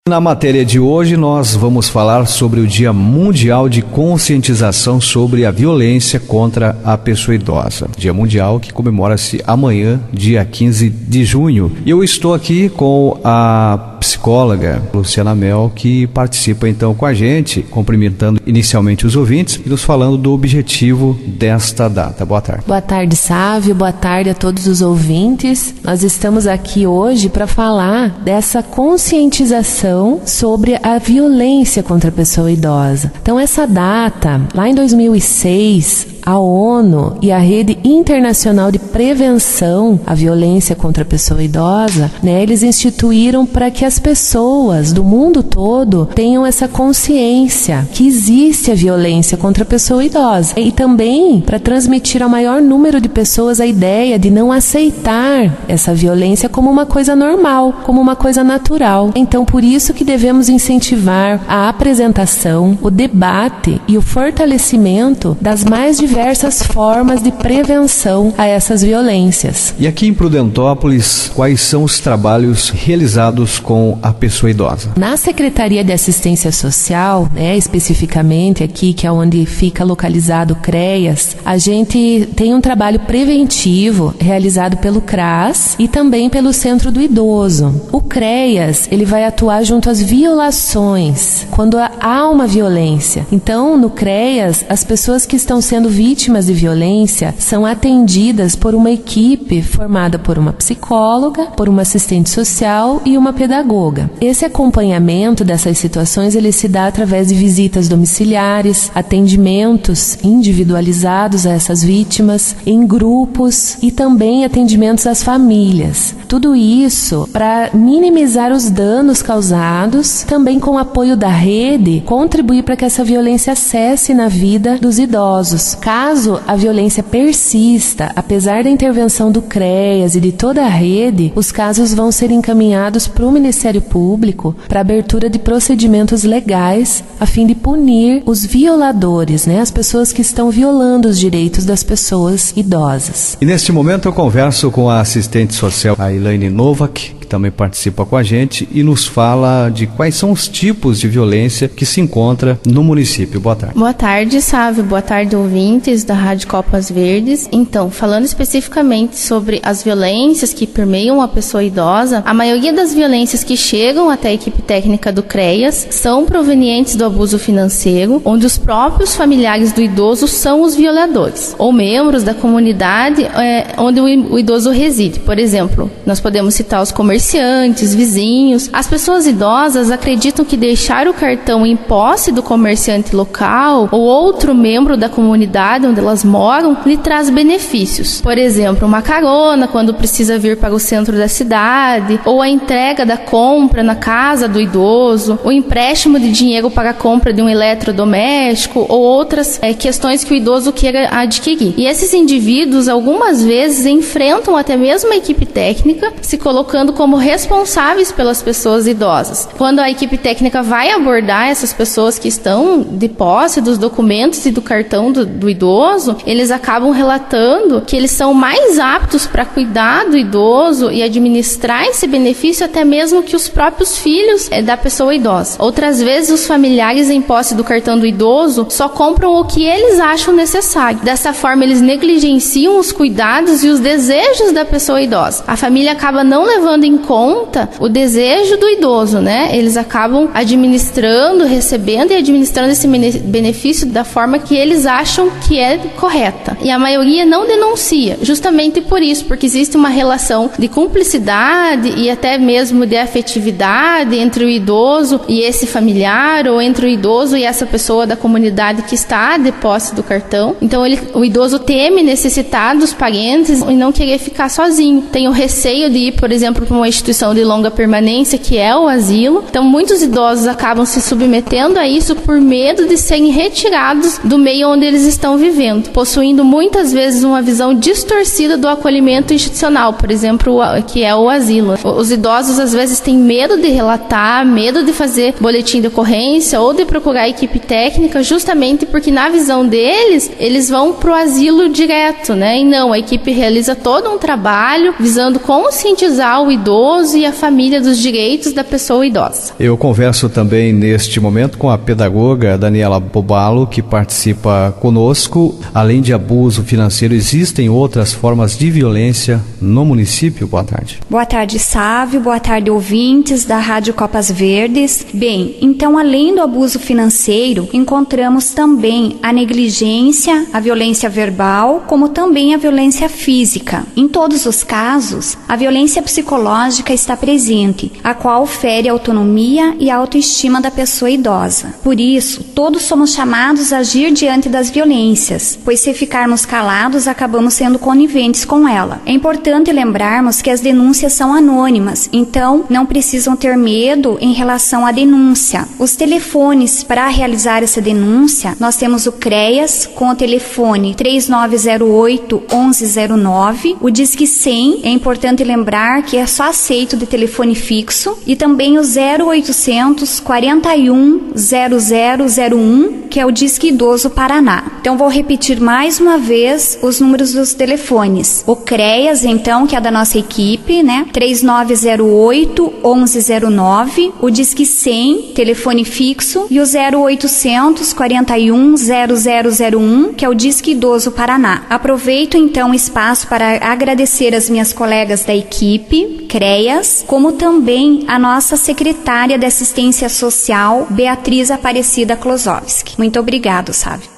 Na matéria de hoje, nós vamos falar sobre o Dia Mundial de Conscientização sobre a Violência contra a Pessoa Idosa. Dia Mundial que comemora-se amanhã, dia 15 de junho. E eu estou aqui com a psicóloga Luciana Mel, que participa então com a gente, cumprimentando inicialmente os ouvintes e nos falando do objetivo desta data. Boa tarde. Boa tarde, Sávio. Boa tarde a todos os ouvintes. Nós estamos aqui hoje para falar dessa conscientização sobre a violência contra a pessoa idosa. Então, essa data, lá em 2006, a ONU e a Rede Internacional de Prevenção à Violência contra a Pessoa Idosa, eles instituíram para que as pessoas do mundo todo tenham essa consciência que existe a violência contra a pessoa idosa. E também para transmitir ao maior número de pessoas a ideia de não aceitar essa violência como uma coisa normal, como uma coisa natural. Então, por isso que devemos incentivar a apresentação, o debate e o fortalecimento das mais diversas formas de prevenção a essas violências. E aqui em Prudentópolis, quais são os trabalhos realizados com a pessoa idosa? Na Secretaria de Assistência Social, especificamente aqui, que é onde fica localizado o CREAS, a gente tem um trabalho preventivo realizado pelo CRAS e também pelo Centro do Idoso. O CREAS, ele vai atuar junto às violações, quando há uma violência. Então, no CREAS, as pessoas que estão sendo vítimas de violência são atendidas por uma equipe formada por uma psicóloga, por uma assistente social e uma pedagoga. Esse acompanhamento dessas situações ele se dá através de visitas domiciliares, atendimentos individualizados a essas vítimas, em grupos e também atendimentos às famílias. Tudo isso para minimizar os danos causados, também com o apoio da rede, contribuir para que essa violência cesse na vida dos idosos. Caso a violência persista, apesar da intervenção do CREAS e de toda a rede, os casos vão ser encaminhados para o Ministério Público para abertura de procedimentos legais a fim de punir os violadores, as pessoas que estão violando os direitos das pessoas idosas. E neste momento eu converso com a assistente social, a Elaine Novak, que também participa com a gente e nos fala de quais são os tipos de violência que se encontra no município. Boa tarde. Boa tarde, Sávio. Boa tarde, ouvintes da Rádio Copas Verdes. Então, falando especificamente sobre as violências que permeiam a pessoa idosa, a maioria das violências que chegam até a equipe técnica do CREAS são provenientes do abuso financeiro, onde os próprios familiares do idoso são os violadores, ou membros da comunidade onde o idoso reside. Por exemplo, nós podemos citar os comerciantes, vizinhos. As pessoas idosas acreditam que deixar o cartão em posse do comerciante local ou outro membro da comunidade onde elas moram lhe traz benefícios. Por exemplo, uma carona quando precisa vir para o centro da cidade, ou a entrega da compra na casa do idoso, o empréstimo de dinheiro para a compra de um eletrodoméstico ou outras questões que o idoso queira adquirir. E esses indivíduos algumas vezes enfrentam até mesmo a equipe técnica, se colocando como responsáveis pelas pessoas idosas. Quando a equipe técnica vai abordar essas pessoas que estão de posse dos documentos e do cartão do idoso, eles acabam relatando que eles são mais aptos para cuidar do idoso e administrar esse benefício até mesmo que os próprios filhos da pessoa idosa. Outras vezes, os familiares em posse do cartão do idoso só compram o que eles acham necessário. Dessa forma, eles negligenciam os cuidados e os desejos da pessoa idosa. A família acaba não levando em conta o desejo do idoso, Eles acabam administrando, recebendo e administrando esse benefício da forma que eles acham que é correta. E a maioria não denuncia, justamente por isso, porque existe uma relação de cumplicidade e até mesmo de afetividade entre o idoso e esse familiar, ou entre o idoso e essa pessoa da comunidade que está de posse do cartão. Então, o idoso teme necessitar dos parentes e não querer ficar sozinho. Tem o receio de ir, por exemplo, para uma instituição de longa permanência, que é o asilo. Então, muitos idosos acabam se submetendo a isso por medo de serem retirados do meio onde eles estão vivendo, possuindo muitas vezes uma visão distorcida do acolhimento institucional, por exemplo, que é o asilo. Os idosos às vezes têm medo de relatar, medo de fazer boletim de ocorrência ou de procurar a equipe técnica, justamente porque na visão deles, eles vão pro asilo direto, E não, a equipe realiza todo um trabalho visando conscientizar o idoso idoso e a família dos direitos da pessoa idosa. Eu converso também neste momento com a pedagoga Daniela Bobalo, que participa conosco. Além de abuso financeiro, existem outras formas de violência no município? Boa tarde. Boa tarde, Sávio. Boa tarde, ouvintes da Rádio Copas Verdes. Bem, então, além do abuso financeiro, encontramos também a negligência, a violência verbal, como também a violência física. Em todos os casos, a violência psicológica está presente, a qual fere a autonomia e a autoestima da pessoa idosa. Por isso, todos somos chamados a agir diante das violências, pois se ficarmos calados, acabamos sendo coniventes com ela. É importante lembrarmos que as denúncias são anônimas, então não precisam ter medo em relação à denúncia. Os telefones para realizar essa denúncia, nós temos o CREAS com o telefone 3908-1109, o Disque 100, é importante lembrar que é só aceito de telefone fixo, e também o 0800 41 0001, que é o Disque Idoso Paraná. Então vou repetir mais uma vez os números dos telefones. O CREAS, então, que é da nossa equipe, né? 3908-1109, o Disque 100, telefone fixo, e o 0800 41 0001, que é o Disque Idoso Paraná. Aproveito então o espaço para agradecer as minhas colegas da equipe, CREAS, como também a nossa secretária de Assistência Social, Beatriz Aparecida Klosowski. Muito obrigado, Sávio.